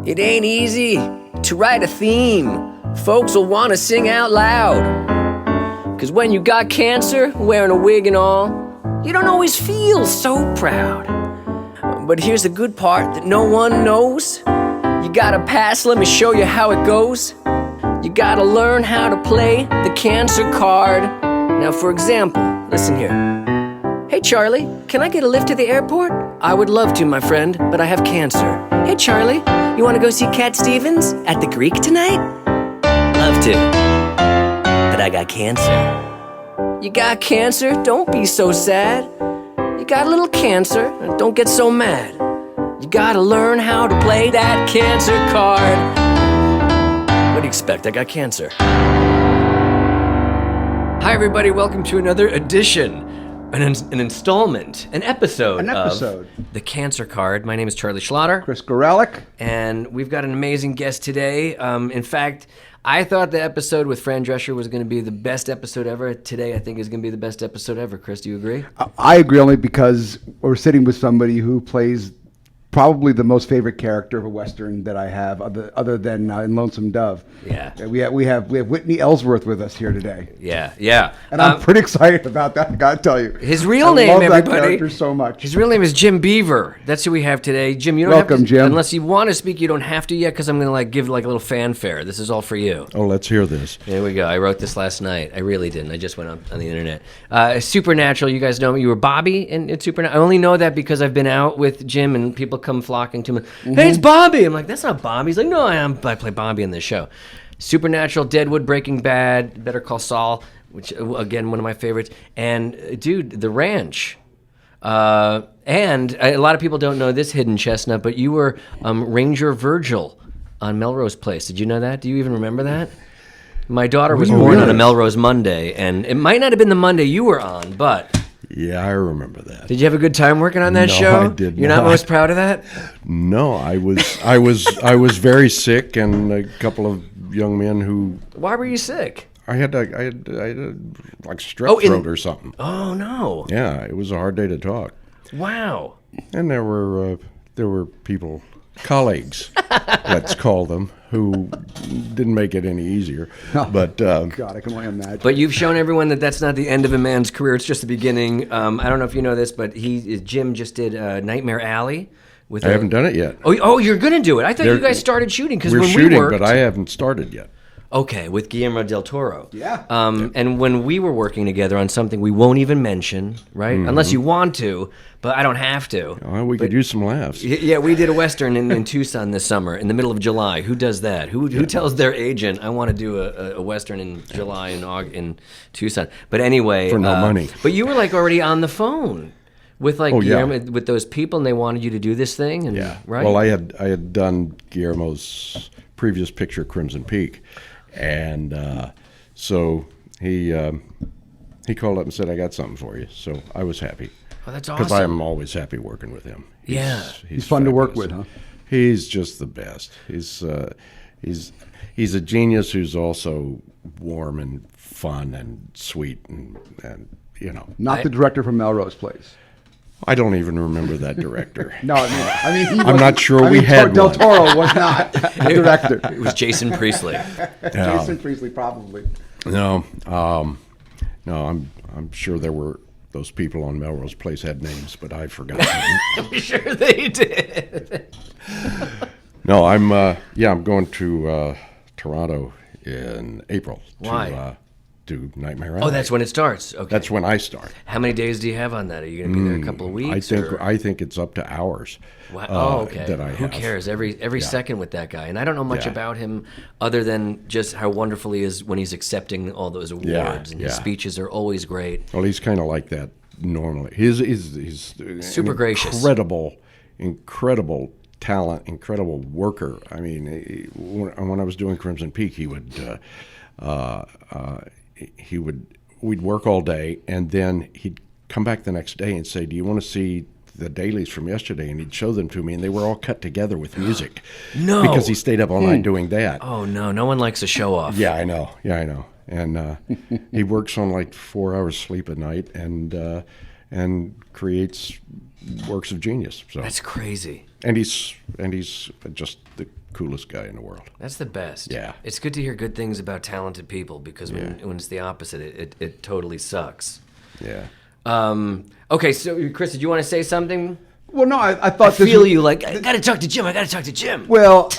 It ain't easy to write a theme folks will want to sing out loud. 'Cause when you got cancer, wearing a wig and all, you don't always feel so proud. But here's the good part that no one knows. You gotta pass, let me show you how it goes. You gotta learn how to play the cancer card. Now for example, listen here. Hey Charlie, can I get a lift to the airport? I would love to, my friend, but I have cancer. Hey Charlie, you wanna go see Cat Stevens at the Greek tonight? Love to, but I got cancer. You got cancer? Don't be so sad. You got a little cancer, don't get so mad. You gotta learn how to play that cancer card. What do you expect? I got cancer. Hi everybody, welcome to another edition, an installment, an episode of The Cancer Card. My name is Charlie Schlatter. Chris Gorelick. And we've got an amazing guest today. In fact, I thought the episode with Fran Drescher was going to be the best episode ever. Today, I think is going to be the best episode ever. Chris, do you agree? I agree only because we're sitting with somebody who plays probably the most favorite character of a Western that I have, other than in Lonesome Dove. Yeah. We have Whitney Ellsworth with us here today. Yeah. And I'm pretty excited about that, I gotta tell you. His real name, I love everybody. that character so much. His real name is Jim Beaver. That's who we have today. Jim, you don't Welcome, have to, Jim. Unless you want to speak, you don't have to yet, because I'm going to give a little fanfare. This is all for you. Oh, let's hear this. There we go. I wrote this last night. I really didn't. I just went up on the internet. Supernatural, you guys know me. You were Bobby in Supernatural. I only know that because I've been out with Jim and people come flocking to me. Hey, it's Bobby. I'm like, that's not Bobby. He's like, no, I play Bobby in this show. Supernatural, Deadwood, Breaking Bad, Better Call Saul, which, again, one of my favorites. And, dude, The Ranch. And a lot of people don't know this hidden chestnut, but you were Ranger Virgil on Melrose Place. Did you know that? Do you even remember that? My daughter was born on a Melrose Monday, and it might not have been the Monday you were on, but... Yeah, I remember that. Did you have a good time working on that show? I did You're not most proud of that? No, I was very sick, and a couple of young men who... Why were you sick? I had like strep throat or something. Oh no! Yeah, it was a hard day to talk. Wow. And there were people, colleagues, let's call them, who didn't make it any easier. But God, I can only imagine. But you've shown everyone that that's not the end of a man's career; it's just the beginning. I don't know if you know this, but Jim just did Nightmare Alley. I haven't done it yet. Oh, you're gonna do it. I thought you guys started shooting because when we shooting, worked, but I haven't started yet. Okay, with Guillermo del Toro. Yeah. And when we were working together on something we won't even mention, right? Mm-hmm. Unless you want to, but I don't have to. Oh, we could use some laughs. Yeah, we did a Western in Tucson this summer, in the middle of July. Who does that? Who tells their agent, I want to do a Western in July in Tucson? But anyway. For no money. But you were already on the phone with Guillermo, yeah. with those people, and they wanted you to do this thing? And, yeah. Right? Well, I had done Guillermo's previous picture, Crimson Peak. And so he called up and said, I got something for you. So I was happy. Oh, that's awesome. Because I'm always happy working with him. He's fun to work with, huh? He's just the best. He's a genius who's also warm and fun and sweet and you know. Not the director from Melrose Place. I don't even remember that director. No, I mean I'm not sure we had Del one. Toro was not the director. It was Jason Priestley. Jason Priestley, probably. No, I'm sure there were those people on Melrose Place had names, but I forgot them. I'm sure they did. No, I'm going to Toronto in April. Why? Do Nightmare Alley. Oh, that's when it starts. Okay. That's when I start. How many days do you have on that? Are you going to be there a couple of weeks? I think it's up to hours. Wow. Okay. That I Who have. cares? Every second with that guy, and I don't know much about him other than just how wonderful he is when he's accepting all those awards, and his speeches are always great. Well, he's kind of like that normally. He's super gracious, incredible talent, incredible worker. I mean, when I was doing Crimson Peak, we'd work all day, and then he'd come back the next day and say, do you want to see the dailies from yesterday? And he'd show them to me, and they were all cut together with music. No. Because he stayed up all night doing that. Oh, no one likes a show off. Yeah, I know. And he works on 4 hours sleep a night and creates works of genius. So that's crazy. And he's just the coolest guy in the world. That's the best. Yeah. It's good to hear good things about talented people because when it's the opposite, it totally sucks. Yeah. Okay, so Chris, did you want to say something? Well, no, I thought I feel you like, I got to talk to Jim. I got to talk to Jim. Well,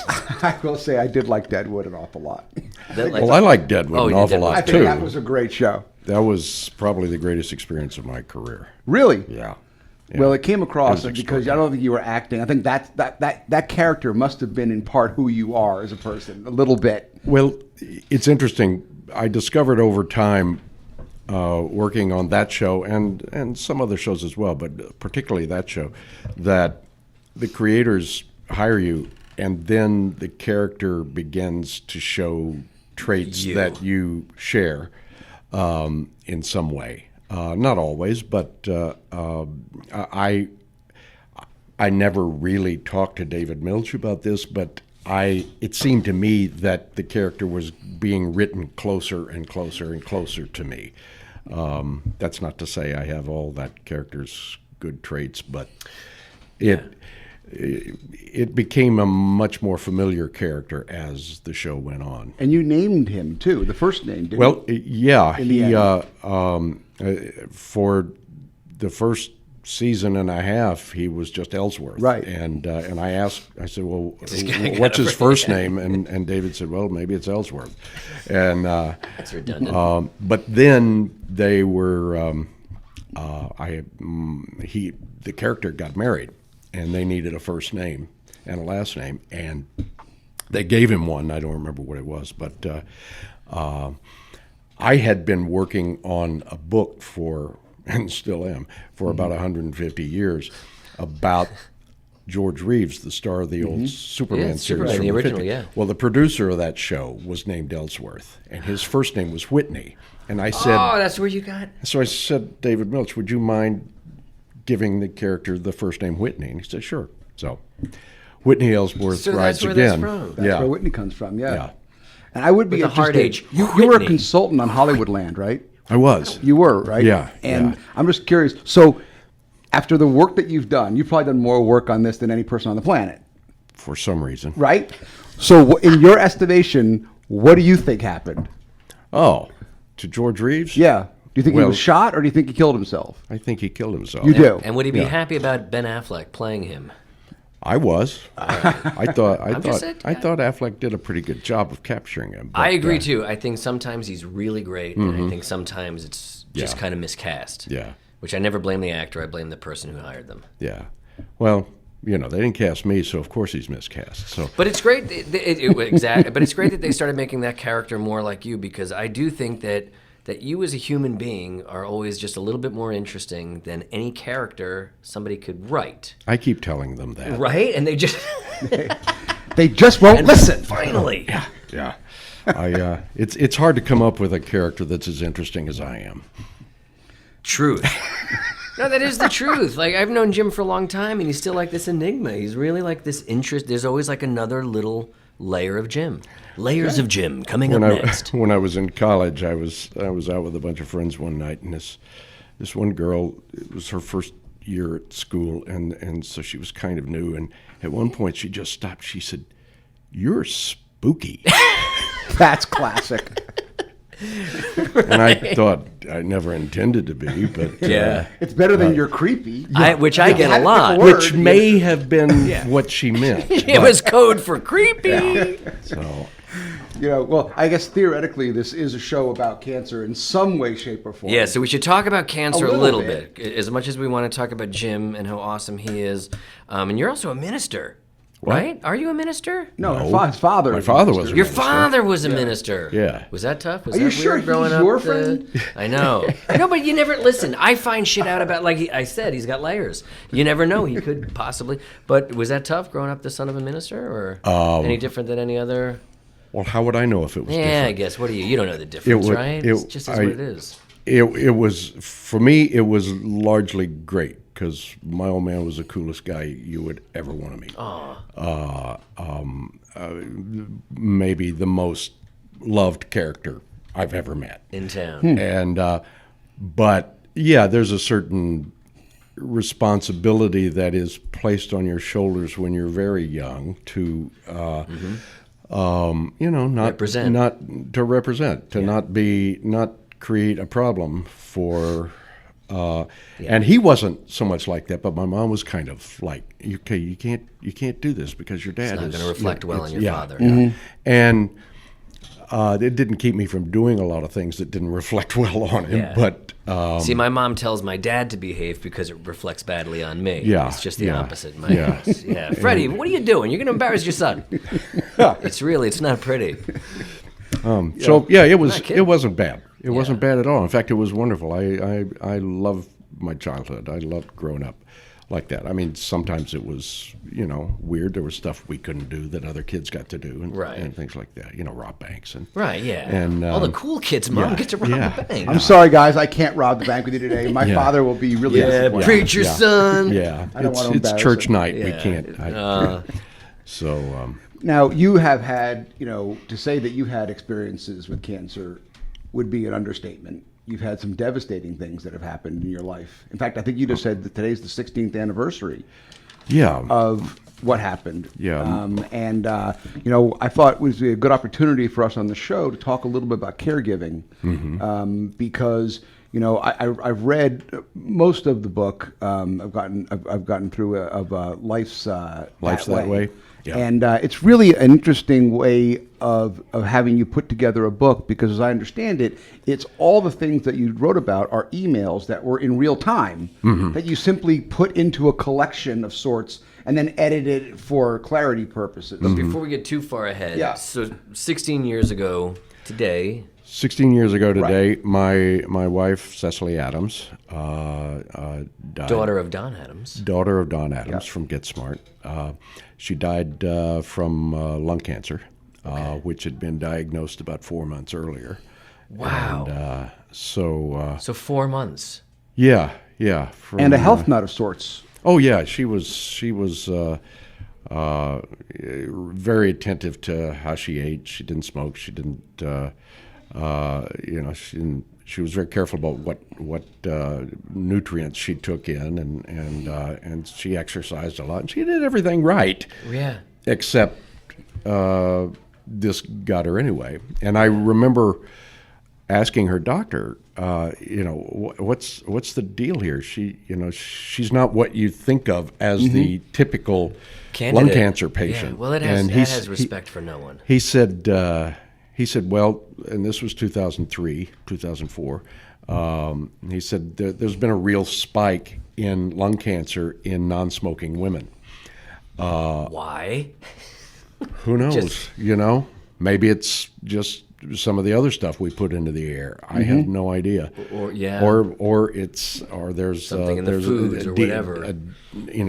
I will say I did like Deadwood an awful lot. Well, I like Deadwood an awful Deadwood. I lot, think too. that was a great show. That was probably the greatest experience of my career. Really? Yeah. Well, it came across It was because I don't think you were acting. I think that character must have been in part who you are as a person, a little bit. Well, it's interesting. I discovered over time, working on that show and some other shows as well, but particularly that show, that the creators hire you, and then the character begins to show traits that you share in some way. Not always, but I never really talked to David Milch about this, but it seemed to me that the character was being written closer and closer and closer to me. That's not to say I have all that character's good traits, but it became a much more familiar character as the show went on. And you named him too, the first name, didn't Well, you? yeah, the for the first season and a half, he was just Ellsworth. Right. And I said, well, guy what's his first name? And David said, well, maybe it's Ellsworth. And That's redundant. but then they were, the character got married, and they needed a first name and a last name, and they gave him one. I don't remember what it was, but I had been working on a book and still am, for about 150 years, about George Reeves, the star of the old Superman Yeah, series. Superman, from the the original, 50s. yeah. Well, the producer of that show was named Ellsworth, and his first name was Whitney. And I said, Oh, that's where you got. so I said, David Milch, would you mind giving the character the first name Whitney? And he said, sure. So Whitney Ellsworth So rides that's where again. that's from. That's yeah. where Whitney comes from, yeah. Yeah. And I would be With the hard interested. H, You were a Whitney. consultant on Hollywoodland, right? I was. You were, right? Yeah, And yeah. I'm just curious. So, after the work that you've done, you've probably done more work on this than any person on the planet, For some reason. right? So, in your estimation, what do you think happened? Oh, to George Reeves? Yeah. Do you think he Well- was shot, or do you think he killed himself? I think he killed himself. You do. And would he be Yeah. happy about Ben Affleck playing him? I was. I thought just Affleck did a pretty good job of capturing him. I but, agree too. I think sometimes he's really great, and I think sometimes it's just Yeah. kind of miscast. Yeah. Which I never blame the actor. I blame the person who hired them. Yeah. Well, they didn't cast me, so of course he's miscast. So But it's great. Exactly. But it's great that they started making that character more like you, because I do think that you as a human being are always just a little bit more interesting than any character somebody could write. I keep telling them that. Right? And they just They just won't listen. finally. Yeah. It's hard to come up with a character that's as interesting as I am. Truth. No, that is the truth. Like, I've known Jim for a long time, and he's still like this enigma. He's really like this interest. There's always like another little layer of Jim. Layers of Jim coming up next. When I was in college, I was out with a bunch of friends one night, and this one girl, it was her first year at school, and so she was kind of new. And at one point, she just stopped. She said, "You're spooky," That's classic. and I thought I never intended to be, but Yeah. It's better than you're creepy. Which I get a lot. which may have been what she meant. It was code for creepy. So. Well, I guess theoretically this is a show about cancer in some way, shape, or form. Yeah, so we should talk about cancer a little little bit. bit. As much as we want to talk about Jim and how awesome he is. And you're also a minister, right? Are you a minister? No, his father. My father was a Your minister. father was a minister. Yeah. Was that tough? Was Are that you sure weird growing he's up? your friend? I know. No, but you never listen. I find shit out about, like I said, he's got layers. You never know. He could possibly. But was that tough growing up the son of a minister, or any different than any other? Well, how would I know if it was Yeah, different? I guess. What do you? You don't know the difference, would- right? it- It's just what it is. It was, for me, it was largely great because my old man was the coolest guy you would ever want to meet. Maybe the most loved character I've ever met. In town. And, but yeah, there's a certain responsibility that is placed on your shoulders when you're very young to, not represent, not create a problem for. And he wasn't so much like that, but my mom was kind of like, okay, you can't do this because your dad It's not is going to reflect well on your father. And it didn't keep me from doing a lot of things that didn't reflect well on him. Yeah. But See, my mom tells my dad to behave because it reflects badly on me. Yeah, It's just the yeah, opposite in my yeah. house. Yeah. Freddie, what are you doing? You're going to embarrass your son. It's not pretty. It Not kidding. it wasn't bad. It wasn't bad at all. In fact, it was wonderful. I love my childhood. I loved growing up like that. I mean, sometimes it was, weird. There was stuff we couldn't do that other kids got to do, and, Right. and things like that. Rob banks and Right, yeah. And, all the cool kids, Mom, get to rob the bank. I'm sorry, guys. I can't rob the bank with you today. My father will be really disappointed. preacher son. yeah. I don't want to It's embarrass church him. night. We Yeah. can't. So. Now, you have had, to say that you had experiences with cancer would be an understatement. You've had some devastating things that have happened in your life. In fact, I think you just said that today's the 16th anniversary Yeah. of what happened. Yeah. I thought it was a good opportunity for us on the show to talk a little bit about caregiving, because I've read most of the book. I've gotten through of Life's That Way. Yeah. And it's really an interesting way of having you put together a book, because as I understand it, it's all the things that you wrote about are emails that were in real time that you simply put into a collection of sorts and then edited for clarity purposes. But before we get too far ahead, Yeah. so 16 years ago today, 16 years ago today, my wife, Cecily Adams, died. daughter of Don Adams. Daughter of Don Adams from Get Smart. She died from lung cancer, which had been diagnosed about 4 months earlier. Wow. And so 4 months. yeah. From, And a health nut of sorts. Oh yeah, she was very attentive to how she ate. She didn't smoke. She didn't. She was very careful about what nutrients she took in, and she exercised a lot, and she did everything right. Yeah. Except this got her anyway. And I remember asking her doctor, what's the deal here? She's not what you think of as the typical Candidate. lung cancer patient. Yeah. Well, it has respect for no one. He said, well, and this was 2003, 2004. He said there's been a real spike in lung cancer in non-smoking women. Why? Who knows? Just- Maybe it's just some of the other stuff we put into the air. I have no idea. Or there's Something in the there's foods or whatever.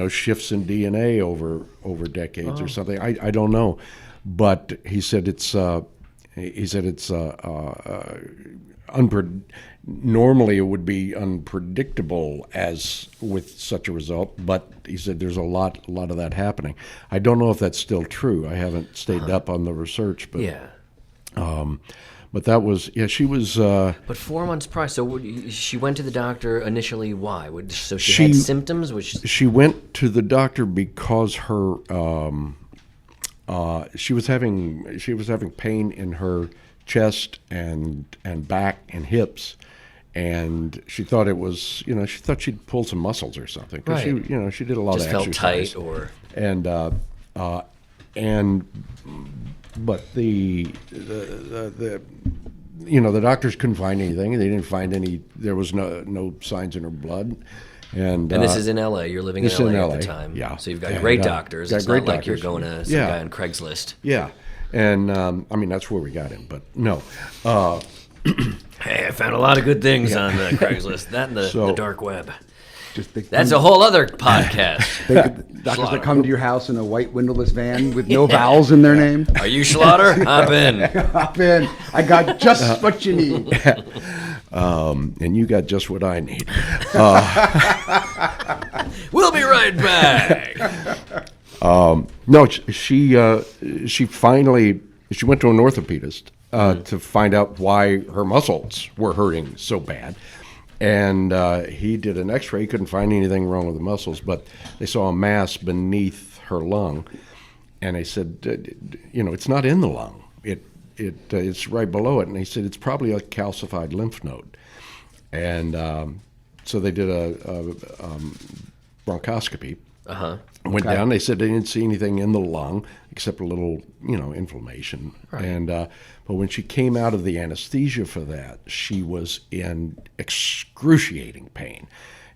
Shifts in DNA over decades or something. I don't know, but he said it's normally it would be unpredictable as with such a result, but he said there's a lot of that happening. I don't know if that's still true. I haven't stayed up on the research, but Yeah. but that was she was. But 4 months prior, so she went to the doctor initially. Why? So she had symptoms, which She went to the doctor because her she was having pain in her chest and back and hips, and she thought it was she thought she'd pulled some muscles or something, 'cause Right. she did a lot just of felt exercise. tight, or But the doctors couldn't find anything. They didn't find any. There was no signs in her blood. And this is in LA. You're living in this is in LA at LA, the time. yeah. So you've got And, great doctors. got It's great not like you're doctors. going to some Yeah. guy on Craigslist. Yeah, and I mean that's where we got him. But no, Hey, I found a lot of good things on Craigslist. That and the dark web. That's a whole other podcast. Doctors that come to your house in a white windowless van with no vowels in their name. Are you Schlatter? Hop in. Hop in. I got just what you need. and you got just what I need. We'll be right back. No, she finally went to an orthopedist to find out why her muscles were hurting so bad, And he did an X-ray. He couldn't find anything wrong with the muscles, but they saw a mass beneath her lung, and they said, it's not in the lung. It's right below it. And he said it's probably a calcified lymph node. And so they did a bronchoscopy. Went down. They said they didn't see anything in the lung except a little, inflammation. Right. And but when she came out of the anesthesia for that, she was in excruciating pain,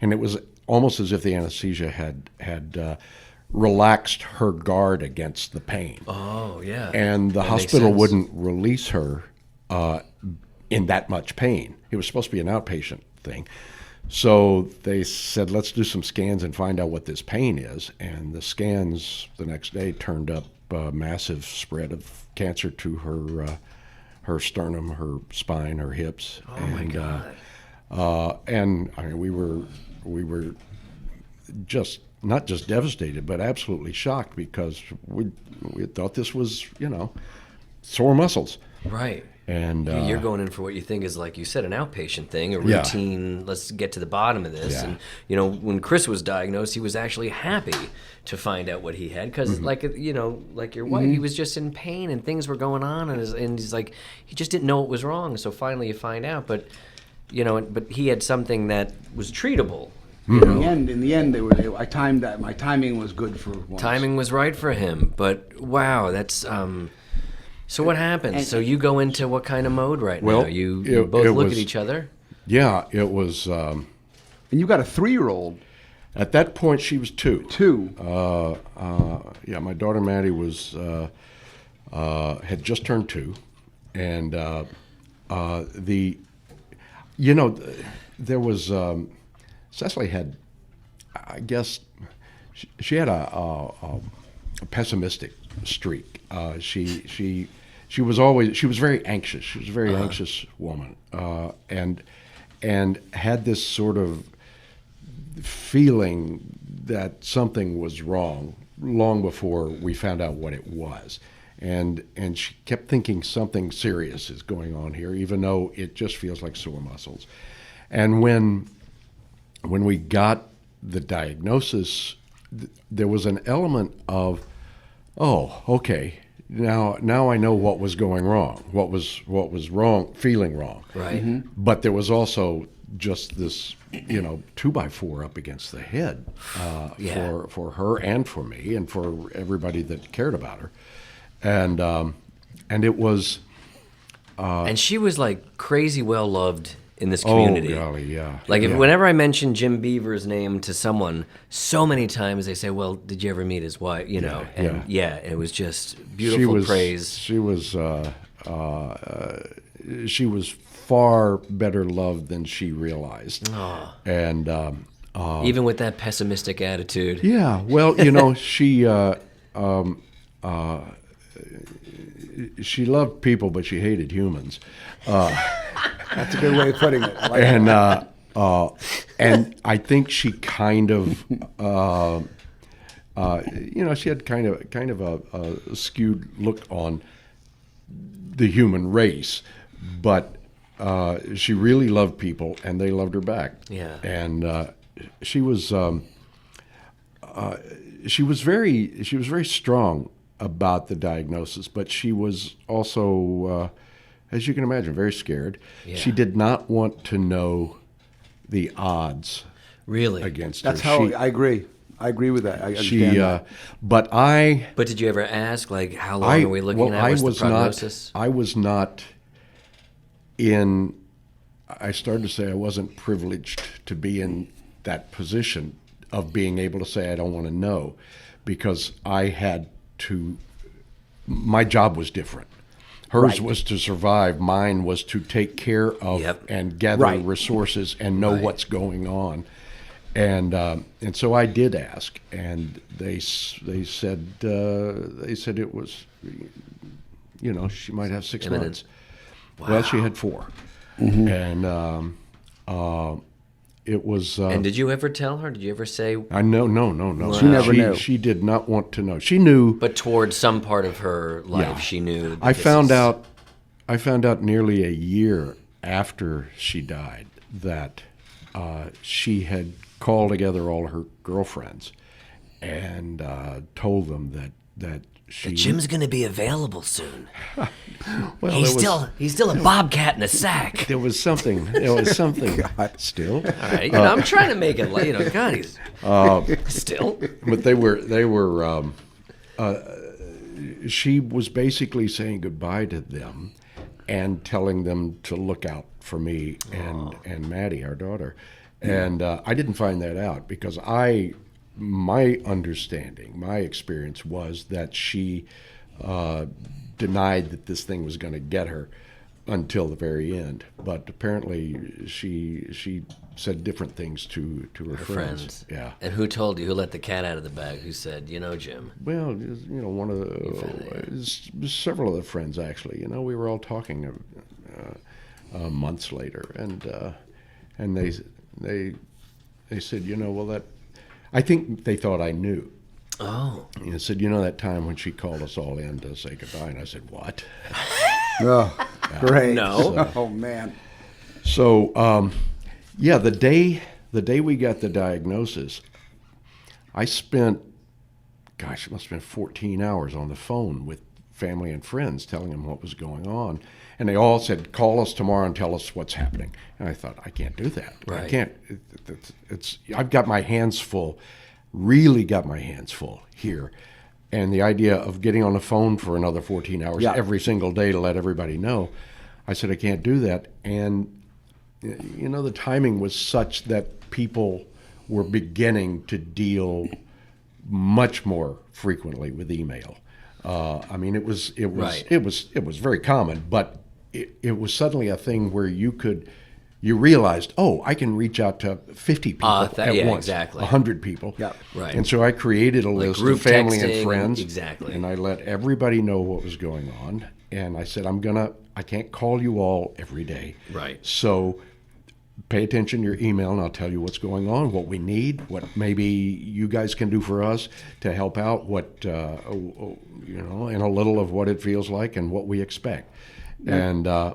and it was almost as if the anesthesia had relaxed her guard against the pain. Oh, yeah. And the That makes hospital sense. wouldn't release her in that much pain. It was supposed to be an outpatient thing. So they said, let's do some scans and find out what this pain is. And the scans the next day turned up a massive spread of cancer to her sternum, her spine, her hips. Oh, my God. And I mean, we were just not just devastated, but absolutely shocked because we thought this was, sore muscles. Right. And You're going in for what you think is, like you said, an outpatient thing, a Yeah. routine, let's get to the bottom of this. Yeah. And, when Chris was diagnosed, he was actually happy to find out what he had because, like your wife, he was just in pain and things were going on. And he's like, he just didn't know what was wrong. So finally you find out. But, but he had something that was treatable. In the end, I timed that. My timing was good for once. Timing was right for him. But, wow, that's... So what happens? So you go into what kind of mode right now? You both look at each other? Yeah, it was. And you got a 3-year-old. At that point, she was 2. 2. Yeah, my daughter Maddie had just turned 2, and there was Cecily had, I guess, she had a pessimistic streak. She was very anxious. She was a very anxious woman, and had this sort of feeling that something was wrong long before we found out what it was. And she kept thinking something serious is going on here, even though it just feels like sore muscles. And when we got the diagnosis, there was an element of, oh, okay, now I know what was going wrong, what was wrong, feeling wrong. Right. Mm-hmm. But there was also just this, 2x4 up against the head Yeah. for her and for me and for everybody that cared about her, and it was. And she was like crazy well loved in this community. Oh golly, yeah. Like yeah. whenever I mention Jim Beaver's name to someone, so many times they say, "Well, did you ever meet his wife?" And it was just beautiful praise. She was far better loved than she realized, and Even with that pessimistic attitude. yeah. Well, she loved people, but she hated humans. That's a good way of putting it. I like And that. and I think she kind of, she had kind of a skewed look on the human race, but she really loved people, and they loved her back. Yeah. And she was very strong about the diagnosis, but she was also, as you can imagine, very scared. Yeah. She did not want to know the odds Really? against That's her. how I agree. I agree with that. I understand She, that. but I. But did you ever ask, like, how long are we looking at? What's the prognosis? I was not in. I started to say I wasn't privileged to be in that position of being able to say I don't want to know, because I had to. My job was different. Hers Right. was to survive. Mine was to take care of Yep. and gather Right. resources and know what's going on. And so I did ask, and they said it was, she might have 6 Imminent. months. Well, she had 4, and it was. And did you ever tell her? Did you ever say, No. She never knew. She did not want to know. She knew. but towards some part of her life, Yeah. she knew? that I this found is- out nearly a year after she died that she had called together all her girlfriends and told them that she... Jim's gonna be available soon. Well, He's still a bobcat in a sack. there was something still. All right, I'm trying to make it, God, he's still. But they were she was basically saying goodbye to them and telling them to look out for me and Maddie, our daughter. And I didn't find that out because my understanding, my experience was that she denied that this thing was going to get her until the very end. But apparently she said different things to her friends. Yeah. And who told you? Who let the cat out of the bag? Who said, Jim? Well, one of the several of the friends actually. We were all talking months later, and they said, well, that I think they thought I knew. Oh. And said, that time when she called us all in to say goodbye, and I said, what? Oh, great. No. Oh, man. So, the day we got the diagnosis, I spent, it must have been 14 hours on the phone with family and friends telling them what was going on. And they all said, call us tomorrow and tell us what's happening. And I thought, I can't do that. Right. I can't. I've got my hands full, really got my hands full here. And the idea of getting on the phone for another 14 hours every single day to let everybody know, I said, I can't do that. And, the timing was such that people were beginning to deal much more frequently with email. It was very common, but it was suddenly a thing where you realized, I can reach out to 50 people at once, exactly. 100 people. Yeah. Right. And so I created a list group of family texting, and friends. exactly. And I let everybody know what was going on. And I said, I can't call you all every day. Right. So pay attention to your email, and I'll tell you what's going on, what we need, what maybe you guys can do for us to help out, and a little of what it feels like and what we expect. Yeah.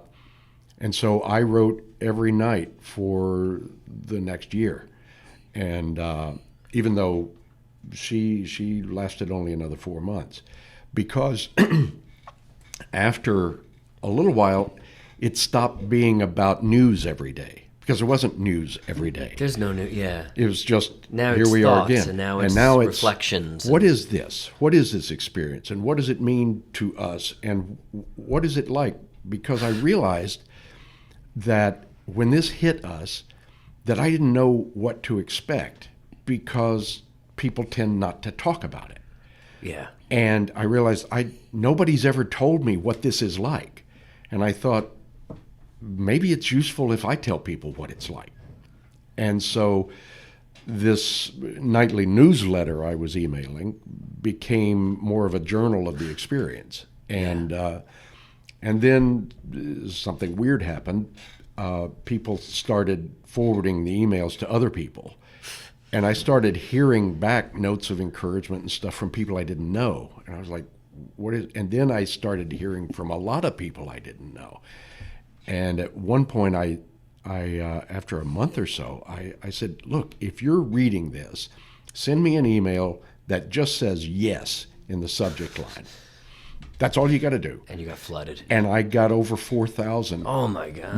And so I wrote every night for the next year. And even though she lasted only another 4 months, because after a little while, it stopped being about news every day. Because there wasn't news every day. There's no news, yeah. It was just, now here it's we thoughts, are again. And now it's reflections. What is this? What is this experience? And what does it mean to us? And what is it like? Because I realized that when this hit us, that I didn't know what to expect because people tend not to talk about it. Yeah. And I realized nobody's ever told me what this is like. And I thought, maybe it's useful if I tell people what it's like. And so this nightly newsletter I was emailing became more of a journal of the experience. And then something weird happened. People started forwarding the emails to other people. And I started hearing back notes of encouragement and stuff from people I didn't know. And I was like, and then I started hearing from a lot of people I didn't know. And at one point, I after a month or so, I said, look, if you're reading this, send me an email that just says yes in the subject line. That's all you got to do. And you got flooded. And I got over 4,000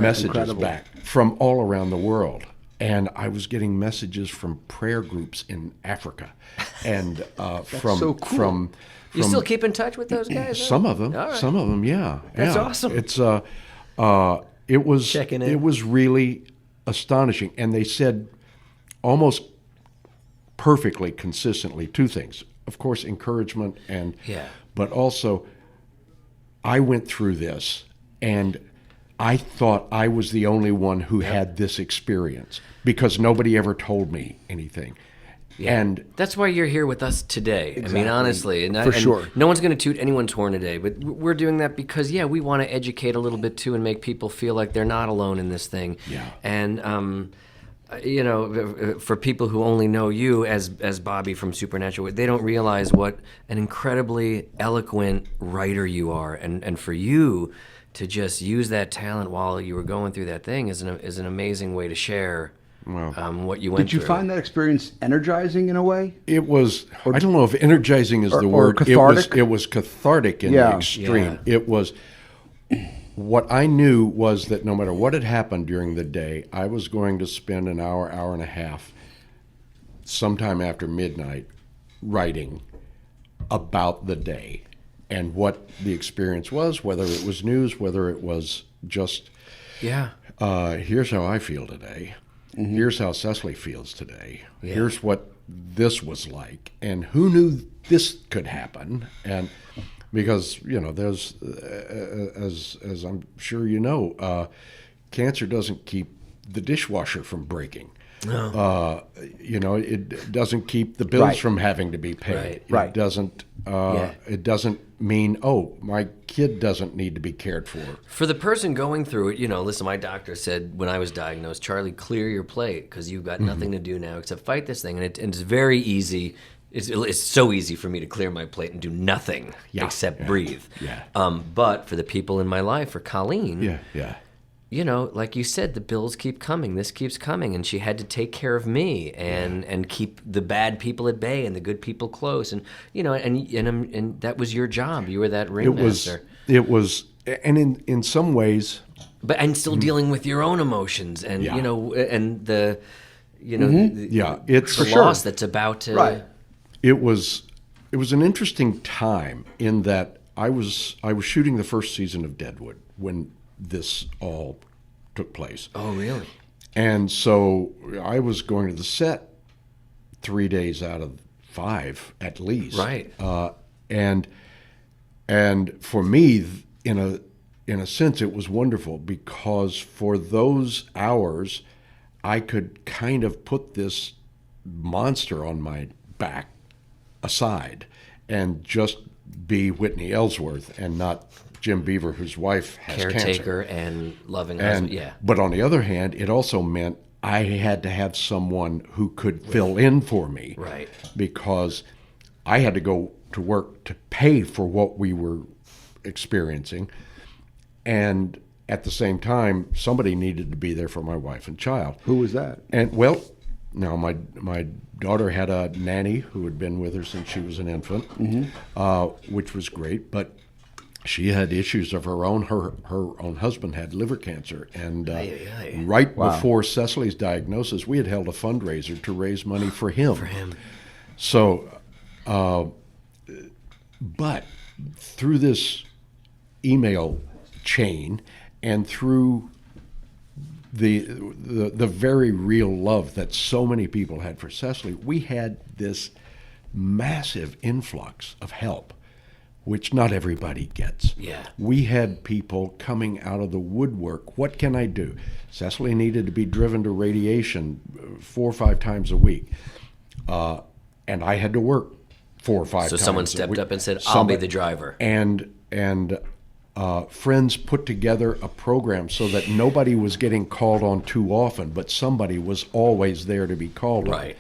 messages Incredible. back from all around the world. And I was getting messages from prayer groups in Africa, and so cool. You still keep in touch with those guys? Some of them. All right. Some of them, yeah. That's yeah. awesome. It's it was Checking in. It was really astonishing, and they said almost perfectly, consistently, two things. Of course, encouragement, but also, I went through this, and I thought I was the only one who had this experience because nobody ever told me anything. Yeah. And that's why you're here with us today. Exactly. I mean, honestly. For sure. No one's going to toot anyone's horn today, but we're doing that because, we want to educate a little bit, too, and make people feel like they're not alone in this thing. Yeah. And, for people who only know you as Bobby from Supernatural, they don't realize what an incredibly eloquent writer you are. And for you to just use that talent while you were going through that thing is an amazing way to share what you went Did you through. find that experience energizing in a way? It was, I don't know if energizing is the or word. cathartic? It was cathartic in the extreme. Yeah. It was, what I knew was that no matter what had happened during the day, I was going to spend an hour, hour and a half, sometime after midnight, writing about the day and what the experience was, whether it was news, whether it was just, here's how I feel today. Mm-hmm. Here's how Cecily feels today. Yeah. Here's what this was like. And who knew this could happen? And because, there's, as I'm sure you know, cancer doesn't keep the dishwasher from breaking. No. It doesn't keep the bills from having to be paid. Right. It doesn't. It doesn't mean, my kid doesn't need to be cared for. For the person going through it, listen, my doctor said when I was diagnosed, Charlie, clear your plate because you've got nothing to do now except fight this thing. And it's very easy. It's so easy for me to clear my plate and do nothing except breathe. Yeah. But for the people in my life, for Colleen, like you said, the bills keep coming. This keeps coming, and she had to take care of me and keep the bad people at bay and the good people close. And and that was your job. You were that ringmaster. It was, and in some ways, and still dealing with your own emotions and and the it's the loss that's about to. Right. It was an interesting time in that I was shooting the first season of Deadwood when this all took place. Oh, really? And so I was going to the set 3 days out of 5 at least. Right. And for me, in a sense, it was wonderful because for those hours, I could kind of put this monster on my back aside and just be Whitney Ellsworth and not Jim Beaver, whose wife has caretaker cancer. And loving husband. But on the other hand, it also meant I had to have someone who could fill in for me. Right. Because I had to go to work to pay for what we were experiencing. And at the same time, somebody needed to be there for my wife and child. Who was that? And now my daughter had a nanny who had been with her since she was an infant, which was great. But she had issues of her own. Her own husband had liver cancer, and right before Cecily's diagnosis, we had held a fundraiser to raise money for him. So, but through this email chain and through the very real love that so many people had for Cecily, we had this massive influx of help, which not everybody gets. Yeah. We had people coming out of the woodwork. What can I do? Cecily needed to be driven to radiation 4 or 5 times a week. And I had to work 4 or 5 times So someone stepped up and said, I'll be the driver. And friends put together a program so that nobody was getting called on too often, but somebody was always there to be called on. Right.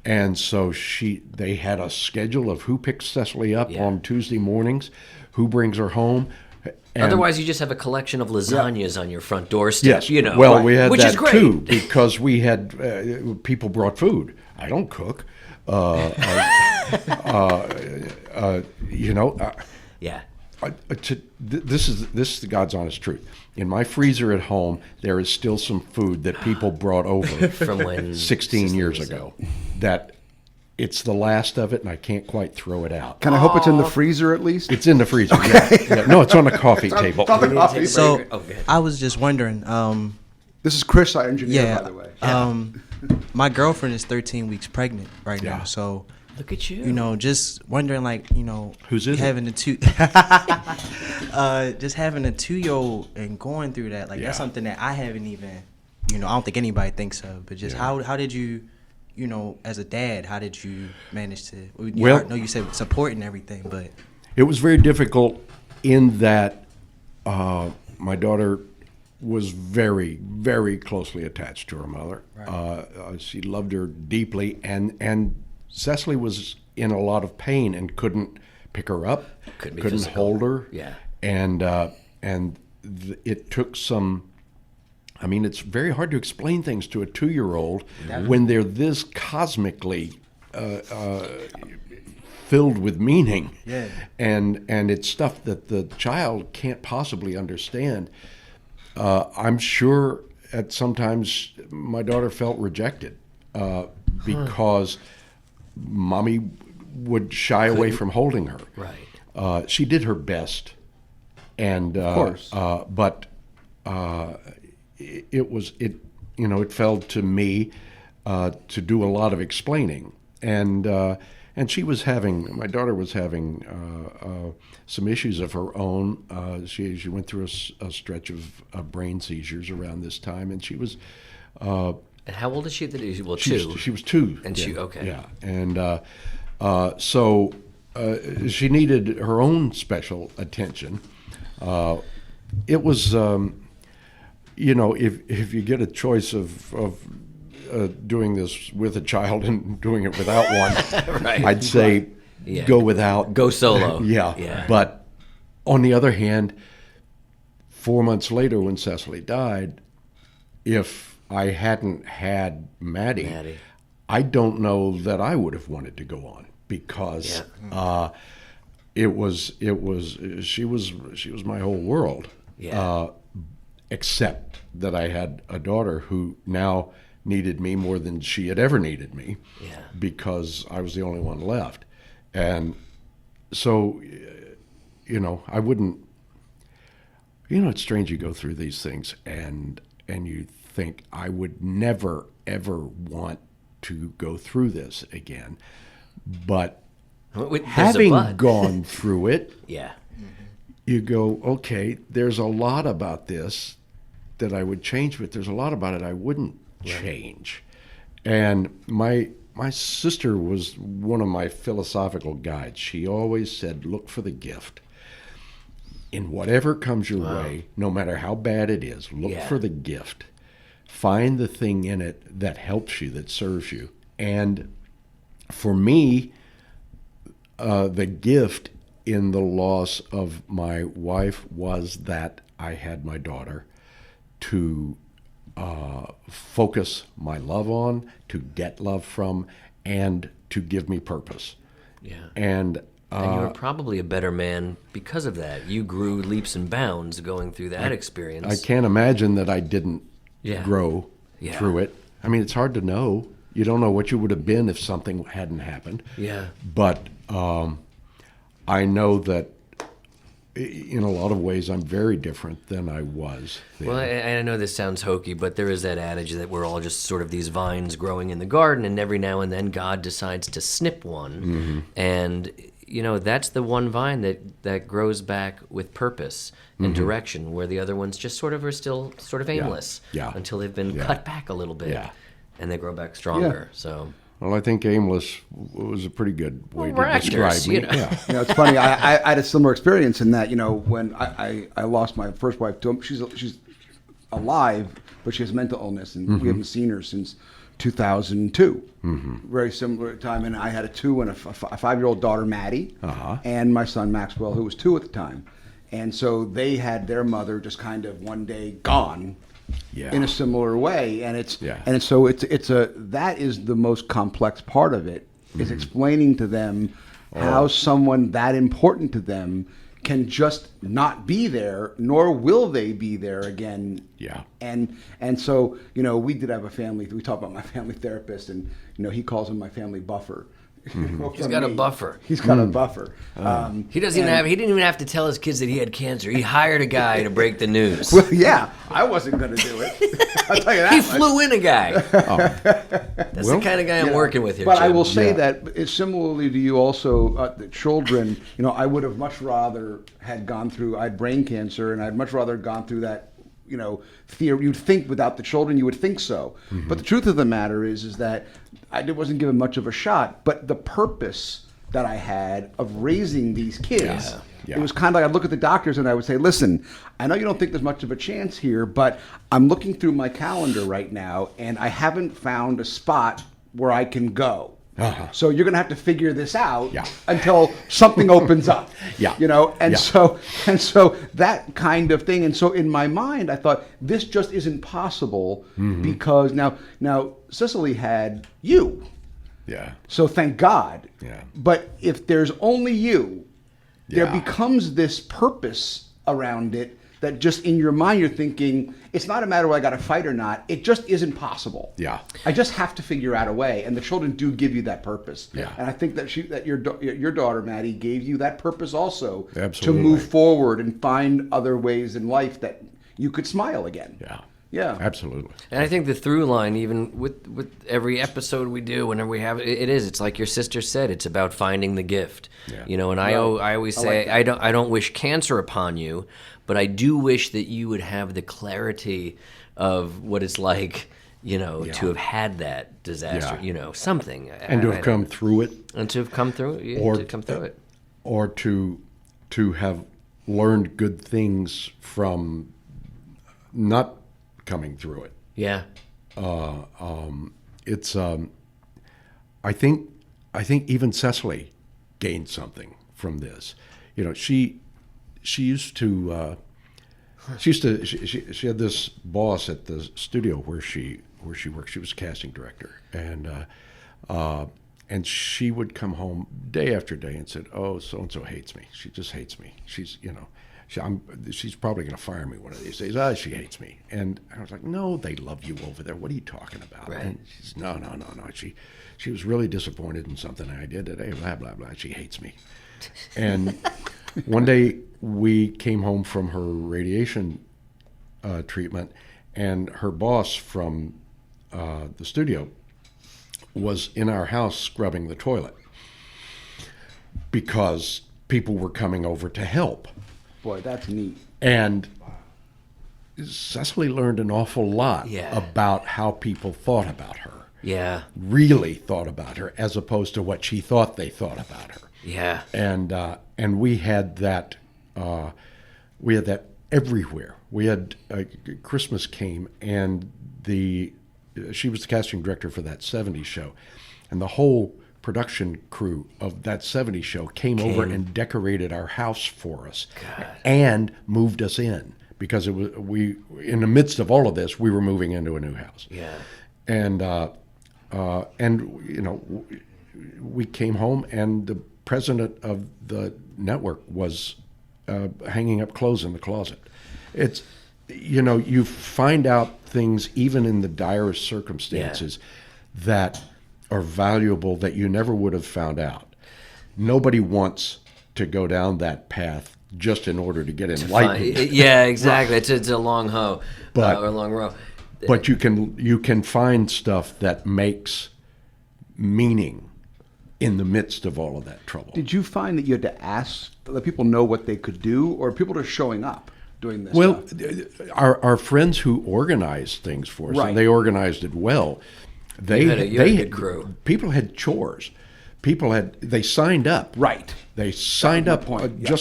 And so they had a schedule of who picks Cecily up on Tuesday mornings, who brings her home. And otherwise, you just have a collection of lasagnas on your front doorstep. Yes. Well, we had which that is great. too because we had people brought food. I don't cook. Yeah. This is the God's honest truth. In my freezer at home, there is still some food that people brought over From when 16 years ago. That it's the last of it, and I can't quite throw it out. Can I hope it's in the freezer at least? It's in the freezer. Yeah. No, it's on the coffee table. on the coffee. So I was just wondering. This is Chris, our engineer, by the way. My girlfriend is 13 weeks pregnant right now, Yeah. so Look at you. just wondering, Whose is having a just having a 2-year-old and going through that, that's something that I haven't even, I don't think anybody thinks of. But just how did you, as a dad, how did you manage to? I know you said support and everything, but it was very difficult in that my daughter was very, very closely attached to her mother. Right. She loved her deeply, and Cecily was in a lot of pain and couldn't pick her up, couldn't hold her. Yeah. And it took some I mean, it's very hard to explain things to a 2-year-old when they're this cosmically filled with meaning. Yeah. And it's stuff that the child can't possibly understand. I'm sure at sometimes my daughter felt rejected because mommy would shy away from holding her. Right. She did her best, and Of course. but it fell to me to do a lot of explaining, and my daughter was having some issues of her own. She went through a stretch of brain seizures around this time, and she was. And how old is she? Well, She 2. was 2. And she okay. Yeah, and so she needed her own special attention. It was, if you get a choice of doing this with a child and doing it without one, Right. I'd say Yeah. go without. Go solo. Yeah. But on the other hand, 4 months later when Cecily died, if I hadn't had Maddie, I don't know that I would have wanted to go on because she was my whole world. Yeah. Except that I had a daughter who now needed me more than she had ever needed me. Yeah. Because I was the only one left. And so, I wouldn't. It's strange you go through these things and you think I would never ever want to go through this again, but There's a having but. gone through it, Yeah. you go, okay, there's a lot about this that I would change, but there's a lot about it I wouldn't change. And my sister was one of my philosophical guides. She always said, look for the gift. In whatever comes your way, no matter how bad it is, look for the gift. Find the thing in it that helps you, that serves you. And for me, the gift in the loss of my wife was that I had my daughter to focus my love on, to get love from, and to give me purpose. Yeah. And And you were probably a better man because of that. You grew leaps and bounds going through that experience. I can't imagine that I didn't grow Yeah. through it. I mean, it's hard to know. You don't know what you would have been if something hadn't happened. Yeah. But I know that in a lot of ways I'm very different than I was then. Well, I know this sounds hokey, but there is that adage that we're all just sort of these vines growing in the garden, and every now and then God decides to snip one. And, that's the one vine that grows back with purpose and direction, where the other ones just sort of are still sort of aimless until they've been cut back a little bit. Yeah. And they grow back stronger. So. Well, I think aimless was a pretty good way Well, we're to describe actors, me. you know. Yeah. It's funny. I had a similar experience in that, when I lost my first wife, she's alive, but she has mental illness, and we haven't seen her since 2002. Very similar time, and I had a 2 and a 5-year-old daughter, Maddie, and my son Maxwell, who was 2 at the time, and so they had their mother just kind of one day gone. Yeah. In a similar way, and it's Yeah. that is the most complex part of it, is explaining to them how someone that important to them can just not be there, nor will they be there again. Yeah. And so we did have a family. We talk about my family therapist, and he calls him my family buffer. He's got a buffer. He's got a buffer. He didn't even have to tell his kids that he had cancer. He hired a guy to break the news. Well, yeah, I wasn't going to do it. I'll tell you that. He much. flew in a guy. That's the kind of guy I'm working with here. But I Jim. will say that similarly to you also, the children, I would have much rather had gone through, I had brain cancer, and I'd much rather gone through that, theory. You'd think without the children, you would think so. But the truth of the matter is that I wasn't given much of a shot, but the purpose that I had of raising these kids, Yeah. it was kind of like I'd look at the doctors and I would say, listen, I know you don't think there's much of a chance here, but I'm looking through my calendar right now and I haven't found a spot where I can go. So you're going to have to figure this out Yeah. until something opens up. Yeah. You know, and Yeah. so that kind of thing. And so in my mind, I thought this just isn't possible because now Cicely had you. Yeah. So thank God. Yeah. But if there's only you, there Yeah. becomes this purpose around it that just in your mind you're thinking, it's not a matter of I got to fight or not. It just isn't possible. Yeah. I just have to figure out a way, and the children do give you that purpose. Yeah. And I think that your daughter Maddie gave you that purpose also Absolutely. to move forward and find other ways in life that you could smile again. Yeah. Yeah. Absolutely. And I think the through line, even with every episode we do, whenever we have it's like your sister said, it's about finding the gift. Yeah. You know, and Right. I always I say like that. I don't wish cancer upon you, but I do wish that you would have the clarity of what it's like, you know, to have had that disaster, Yeah. you know, something, And to have come through it, and to have come through, to come through it. or to have learned good things from not coming through it. Yeah. It's I think even Cecily gained something from this. You know, she used to she had this boss at the studio where she worked. She was a casting director, and she would come home day after day and said, "Oh, so and so hates me. She just hates me. She's she's probably going to fire me one of these days. She hates me." And I was like, "No, they love you over there. What are you talking about?" Right. And she's no. She was really disappointed in something I did today. Blah blah blah. She hates me. And one day we came home from her radiation treatment, and her boss from the studio was in our house scrubbing the toilet because people were coming over to help. Boy, that's neat. And Cecily learned an awful lot Yeah. about how people thought about her, Yeah. really thought about her, as opposed to what she thought they thought about her. Yeah. And we had that everywhere. We had Christmas came, and she was the casting director for that '70s show, and the whole production crew of that '70s show came over and decorated our house for us, and moved us in because it was in the midst of all of this we were moving into a new house. Yeah. And you know, we came home, and the president of the network was hanging up clothes in the closet. It's, you know, you find out things even in the direst circumstances that are valuable that you never would have found out. Nobody wants to go down that path just in order to get enlightened. Yeah, exactly. It's a long hoe, But- or a long row. But you can find stuff that makes meaning in the midst of all of that trouble. Did you find that you had to ask, let people know what they could do, or people just showing up doing this Well, stuff? our friends who organized things for us, Right. and they organized it well. You had a good crew. People had chores. They signed up. Right. They signed my up. point, yeah.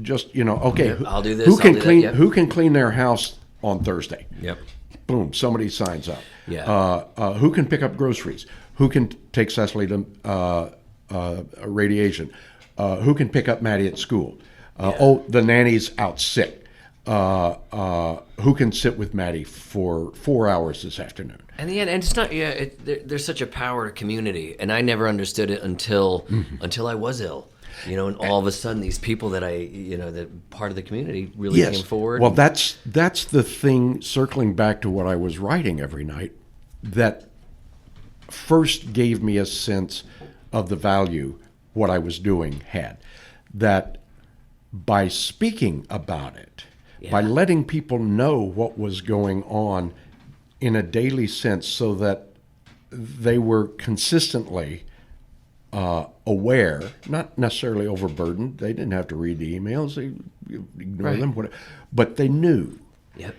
Just you know. Okay. I'll do this, Who I'll can do that, clean? yep. Who can clean their house on Thursday? Yep. Boom. Somebody signs up. Yeah. Who can pick up groceries? Who can take Cecily to radiation? Who can pick up Maddie at school? Oh, the nanny's out sick. Who can sit with Maddie for 4 hours this afternoon? And it's not. Yeah, there's such a power to community, and I never understood it until I was ill. You know, and all of a sudden, these people that that part of the community really came forward. Well, that's the thing, circling back to what I was writing every night, that first gave me a sense of the value what I was doing had. That by speaking about it, by letting people know what was going on in a daily sense so that they were consistently aware, not necessarily overburdened. They didn't have to read the emails; they ignore them, whatever. But they knew, Yep.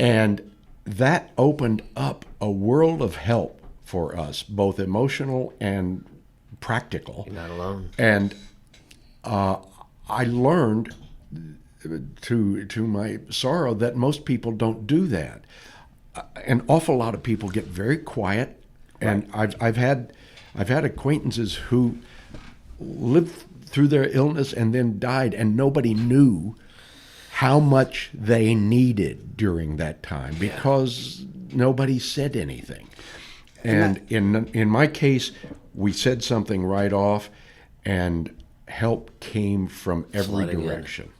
and that opened up a world of help for us, both emotional and practical. You're not alone. And I learned, to my sorrow, that most people don't do that. An awful lot of people get very quiet, and I've had I've had acquaintances who lived through their illness and then died, and nobody knew how much they needed during that time because nobody said anything. And in my case, we said something right off, and help came from every direction.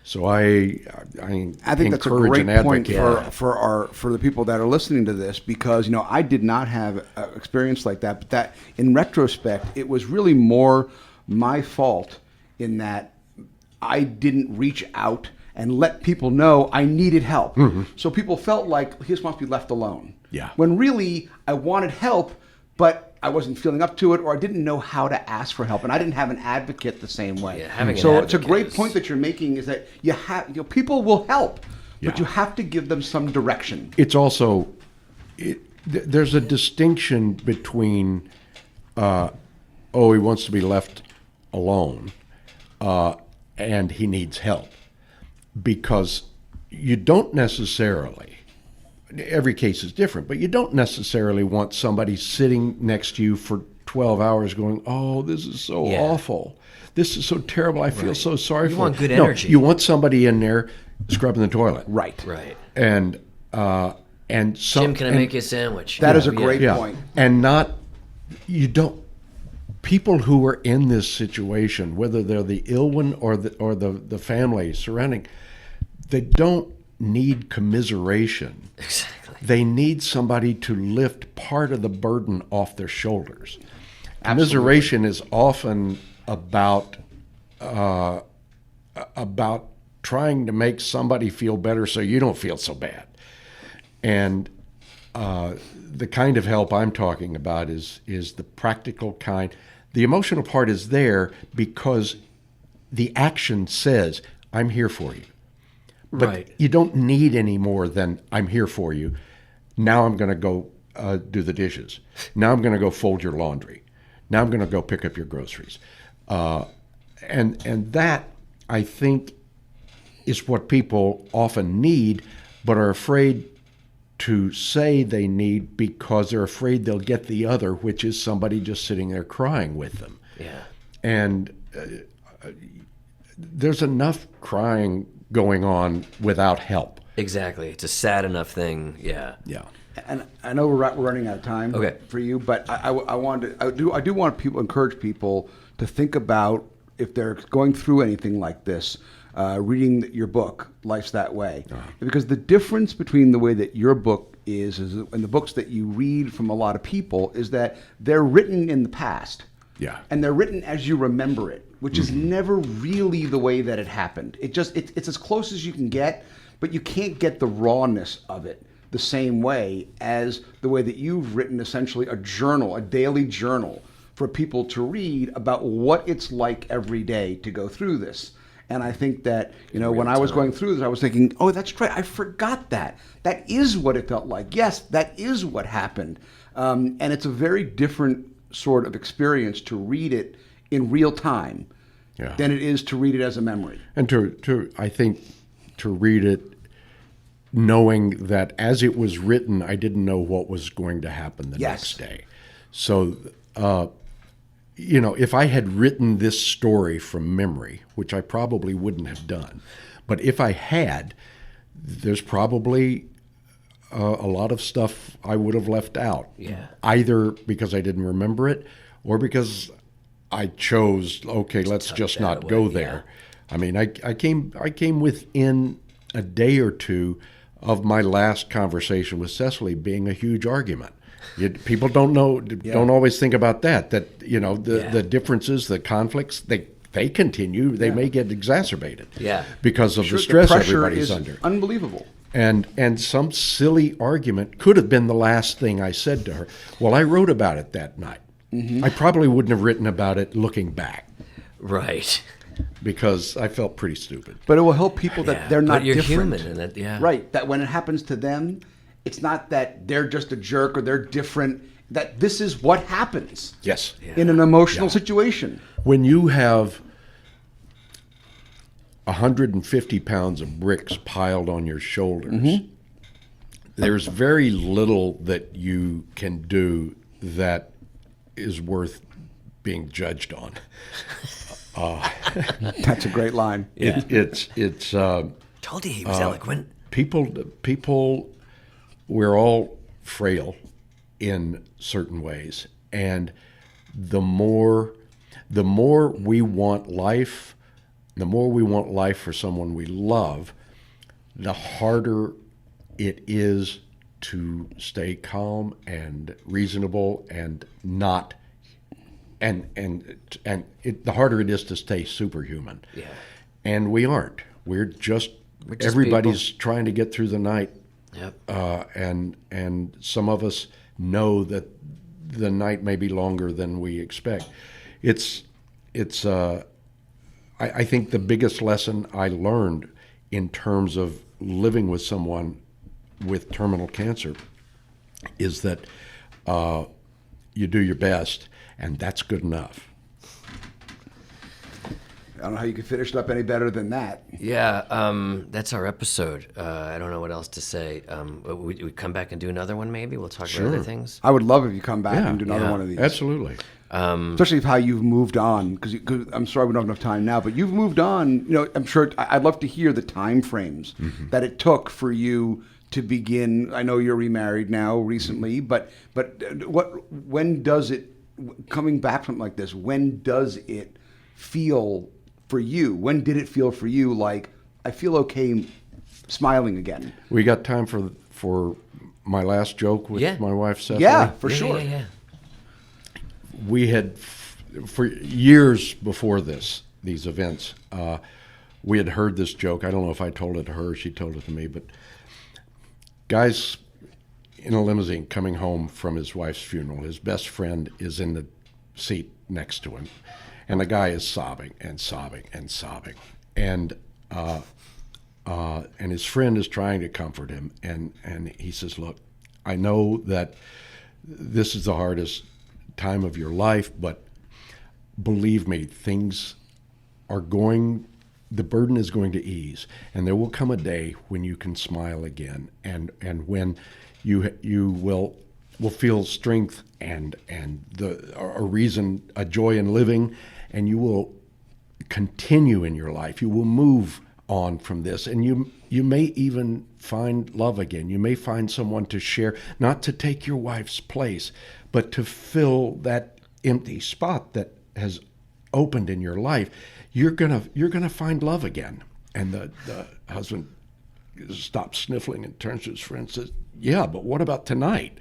So I think that's a great point for the people that are listening to this, because I did not have an experience like that, but that in retrospect it was really more my fault in that I didn't reach out and let people know I needed help. Mm-hmm. So people felt like he just wants to be left alone. Yeah. When really I wanted help, but I wasn't feeling up to it, or I didn't know how to ask for help, and I didn't have an advocate the same way. Yeah, so it's a great point that you're making, is that people will help, but you have to give them some direction. It's also there's a distinction between he wants to be left alone and he needs help, because you don't necessarily. Every case is different, but you don't necessarily want somebody sitting next to you for 12 hours going, oh, this is so awful. This is so terrible. I feel so sorry for you. You want good energy. You want somebody in there scrubbing the toilet. Right. And Jim, can I make you a sandwich? That is a great point. And people who are in this situation, whether they're the ill one or the family surrounding, they don't need commiseration. Exactly. They need somebody to lift part of the burden off their shoulders. Absolutely. Commiseration is often about trying to make somebody feel better so you don't feel so bad. And the kind of help I'm talking about is the practical kind. The emotional part is there because the action says, I'm here for you. But you don't need any more than I'm here for you. Now I'm going to go do the dishes. Now I'm going to go fold your laundry. Now I'm going to go pick up your groceries. And that, I think, is what people often need, but are afraid to say they need because they're afraid they'll get the other, which is somebody just sitting there crying with them. Yeah. And there's enough crying going on without help. Exactly. It's a sad enough thing. Yeah. And I know we're running out of time for you, but I do want to encourage people to think about, if they're going through anything like this, reading your book, Life's That Way. Because the difference between the way that your book is and the books that you read from a lot of people is that they're written in the past. Yeah. And they're written as you remember it, which is never really the way that it happened. It's as close as you can get, but you can't get the rawness of it the same way as the way that you've written essentially a journal, a daily journal for people to read about what it's like every day to go through this. And I think that, when I was going through this, I was thinking, oh, that's right, I forgot that. That is what it felt like. Yes, that is what happened. And it's a very different sort of experience to read it in real time than it is to read it as a memory. And I think to read it knowing that as it was written, I didn't know what was going to happen the next day. So, if I had written this story from memory, which I probably wouldn't have done, but if I had, there's probably a lot of stuff I would have left out. Yeah. Either because I didn't remember it or because I chose, okay, let's just not go there. I mean, I came within a day or two of my last conversation with Cecily being a huge argument. People don't always think about that the differences, the conflicts, they continue. They may get exacerbated because of the stress everybody's under. Unbelievable. And some silly argument could have been the last thing I said to her. Well, I wrote about it that night. Mm-hmm. I probably wouldn't have written about it looking back. Right. Because I felt pretty stupid. But it will help people that they're not different. Human in that, Right. That when it happens to them, it's not that they're just a jerk or they're different. That this is what happens. Yes. In an emotional situation. When you have 150 pounds of bricks piled on your shoulders, there's very little that you can do that is worth being judged on. That's a great line. It's Told you he was eloquent. people, we're all frail in certain ways, and the more we want life, the more we want life for someone we love, the harder it is to stay calm and reasonable and not, the harder it is to stay superhuman. Yeah. And we aren't. We're just everybody's people. trying to get through the night. Yep. And some of us know that the night may be longer than we expect. I think the biggest lesson I learned in terms of living with someone with terminal cancer is that you do your best, and that's good enough. I don't know how you could finish it up any better than that. Yeah, that's our episode. I don't know what else to say. We come back and do another one, maybe? We'll talk about other things. I would love if you come back and do another Yeah. one of these. Absolutely. Especially how you've moved on, because I'm sorry we don't have enough time now, but you've moved on. You know, I'm sure I'd love to hear the time frames that it took for you to begin. I know you're remarried now recently, but when does it, coming back from something like this, when does it feel for you? When did it feel for you like I feel okay smiling again? We got time for my last joke with my wife, Cecily? Yeah, for sure. Yeah. We had, for years before these events, we had heard this joke. I don't know if I told it to her, she told it to me, but guy's in a limousine coming home from his wife's funeral. His best friend is in the seat next to him, and the guy is sobbing and sobbing and sobbing, and his friend is trying to comfort him, and he says, "Look, I know that this is the hardest time of your life, but believe me, the burden is going to ease, and there will come a day when you can smile again, and when you will feel strength and a joy in living, and you will continue in your life. You will move on from this, and you may even find love again. You may find someone to share, not to take your wife's place, but to fill that empty spot that has opened in your life. You're gonna find love again." And the husband stops sniffling and turns to his friend and says, "Yeah, but what about tonight?"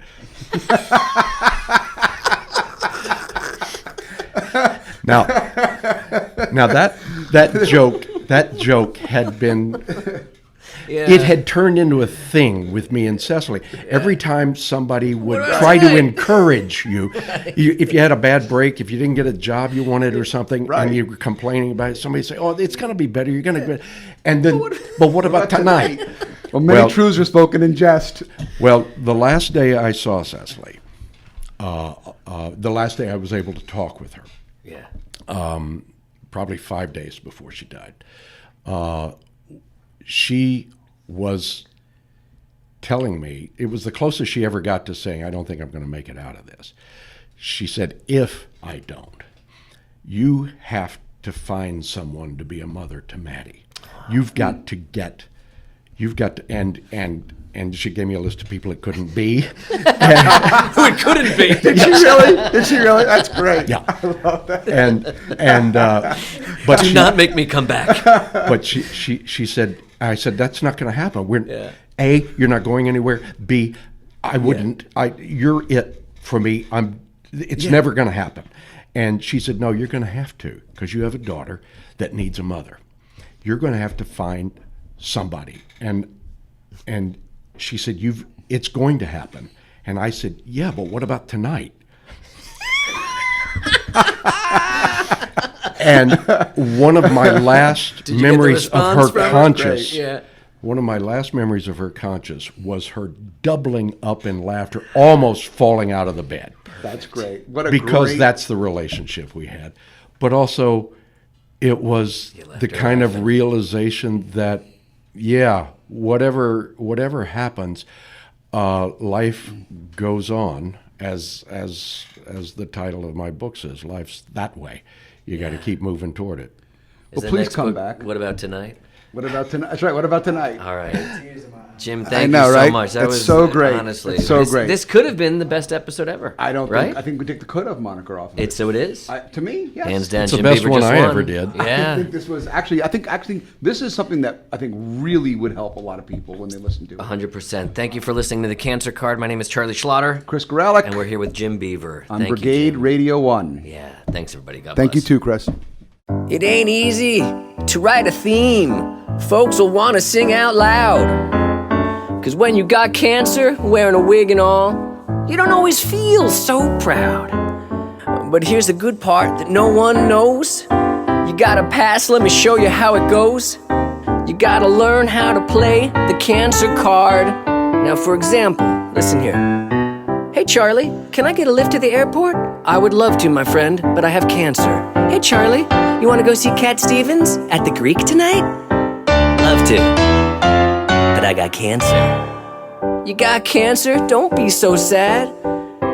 Now that joke had been. Yeah. It had turned into a thing with me and Cecily. Every time somebody would try to encourage you, if you had a bad break, if you didn't get a job you wanted or something, and you were complaining about it, somebody would say, "Oh, it's going to be better. You're going to," and then, but what about tonight? Well, many truths are spoken in jest. Well, the last day I saw Cecily, the last day I was able to talk with her, probably 5 days before she died, she was telling me, it was the closest she ever got to saying, "I don't think I'm going to make it out of this." She said, "If I don't, you have to find someone to be a mother to Maddie. You've got to, and she gave me a list of people it couldn't be." Who it couldn't be. Did she really? Did she really? That's great. Yeah. I love that. But Do not make me come back. But she said, I said, "That's not going to happen. A, you're not going anywhere. B, I wouldn't. You're it for me. It's never going to happen." And she said, "No, you're going to have to, because you have a daughter that needs a mother. You're going to have to find somebody." And she said, "It's going to happen." And I said, "Yeah, but what about tonight?" And one of my last memories of her conscious, one of my last memories of her conscious was her doubling up in laughter, almost falling out of the bed. That's great. Because that's the relationship we had. But also, it was the kind of realization that, whatever happens, life goes on, as the title of my book says, life's that way. You got to keep moving toward it. Is Well, the please next come book, back. What about tonight? What about tonight? That's right. What about tonight? All right. Jim, I thank know, you so right? much. That It's was so great. Honestly, It's so great. This could have been the best episode ever. I don't right? think. I think we take the could have moniker off. Of it. So it is. To me, yes. Hands down, It's the Jim best Beaver one just I won. ever did. Yeah. I think this was actually. I think this is something that I think really would help a lot of people when they listen to it. 100%. Thank you for listening to The Cancer Card. My name is Charlie Schlatter. Chris Gorelick. And we're here with Jim Beaver. on Thank Brigade you, Jim. Radio 1. Yeah. Thanks, everybody. God Thank you bless. too, Chris. It ain't easy to write a theme folks will want to sing out loud. 'Cause when you got cancer, wearing a wig and all, you don't always feel so proud. But here's the good part that no one knows. You got a pass, let me show you how it goes. You gotta learn how to play the cancer card. Now, for example, listen here. Hey, Charlie, can I get a lift to the airport? I would love to, my friend, but I have cancer. Hey, Charlie, you want to go see Cat Stevens at the Greek tonight? Love to, but I got cancer. You got cancer? Don't be so sad.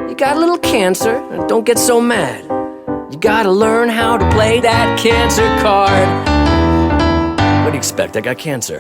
You got a little cancer, don't get so mad. You gotta learn how to play that cancer card. What do you expect? I got cancer.